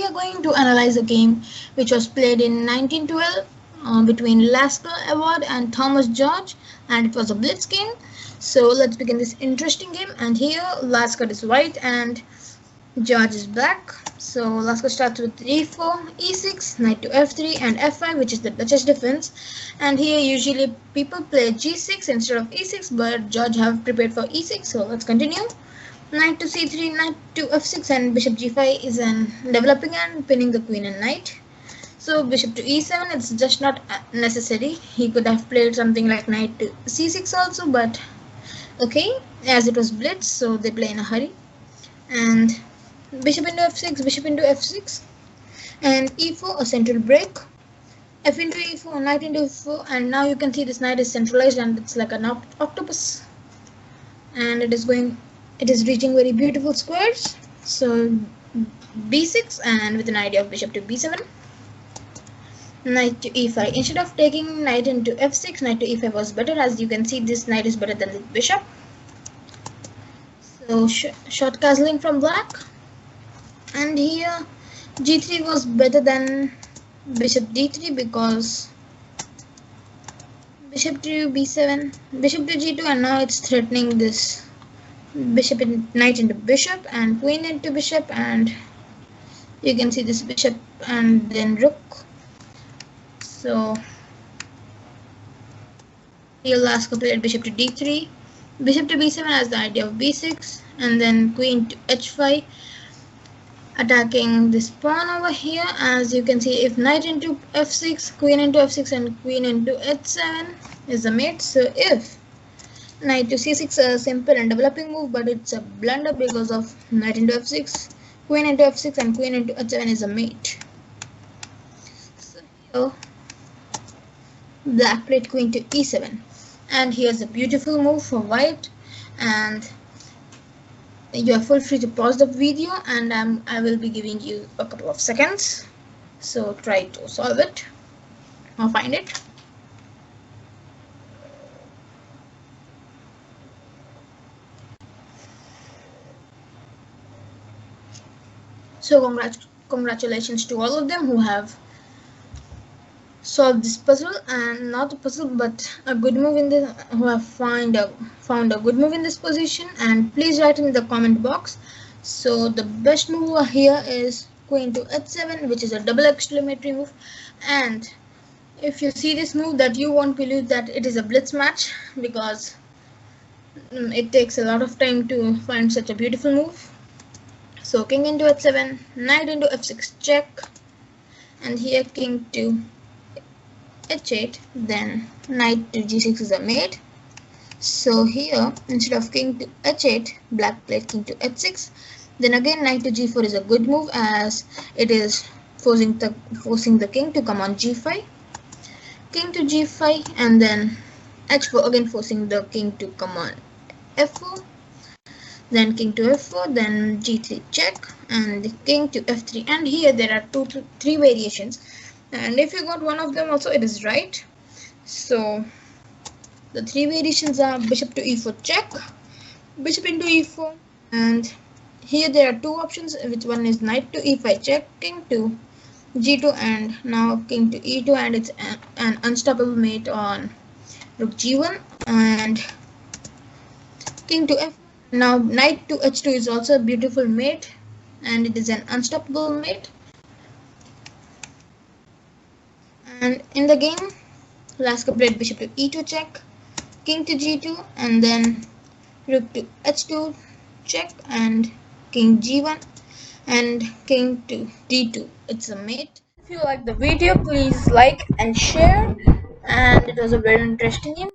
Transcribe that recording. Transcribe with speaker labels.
Speaker 1: we are going to analyze a game which was played in 1912 between Lasker Edward and Thomas George, and it was a blitz game. So let's begin this interesting game. And here Lasker is white and George is black. So Lasker starts with e4, e6, knight to f3 and f5, which is the Duchess defense. And here usually people play g6 instead of e6, but George have prepared for e6. So let's continue. Knight to c3, knight to f6, and bishop g5 is an developing and pinning the queen and knight. So bishop to e7, it's just not necessary. He could have played something like knight to c6 also, but okay, as it was blitz, so they play in a hurry. And bishop into f6, bishop into f6, and e4, a central break. F into e4, knight into f4, and now you can see this knight is centralized and it's like an octopus, and it is reaching very beautiful squares. So b6, and with an idea of bishop to b7, knight to e5. Instead of taking knight into f6, knight to e5 was better. As you can see, this knight is better than the bishop. So short castling from black, and here g3 was better than bishop d3 because bishop to b7, bishop to g2, and now it's threatening this knight into bishop and queen into bishop, and you can see this bishop and then rook. So here Lasker played bishop to d3, bishop to b7 as the idea of b6, and then queen to h5, attacking this pawn over here. As you can see, if knight into f6, queen into f6, and queen into h7 is a mate. So if knight to c6, a simple and developing move, but it's a blunder because of knight into f6, queen into f6, and queen into h7 is a mate. So here black played queen to e7, and here's a beautiful move for white. And you are full free to pause the video, and I will be giving you a couple of seconds, so try to solve it or find it. So congratulations to all of them who have solved this puzzle, and not a puzzle but a good move in this, who have found a good move in this position. And please write in the comment box. So the best move here is queen to h7, which is a double exclamatory move. And if you see this move, that you won't believe that it is a blitz match, because it takes a lot of time to find such a beautiful move. So king into h7, knight into f6 check, and here king to h8, then knight to g6 is a mate. So here instead of king to h8, black played king to h6. Then again knight to g4 is a good move, as it is forcing the king to come on g5, king to g5, and then h4, again forcing the king to come on f4, then king to f4, then g3 check, and king to f3. And here there are three variations, and if you got one of them also, it is right. So the three variations are bishop to e4 check, bishop into e4, and here there are two options, which one is knight to e5 check, king to g2, and now king to e2, and it's an unstoppable mate on rook g1, and king to f. Now knight to h2 is also a beautiful mate, and it is an unstoppable mate. And in the game, Lasker played bishop to e2 check, king to g2, and then rook to h2 check, and king g1, and king to d2. It's a mate. If you like the video, please like and share, and it was a very interesting game.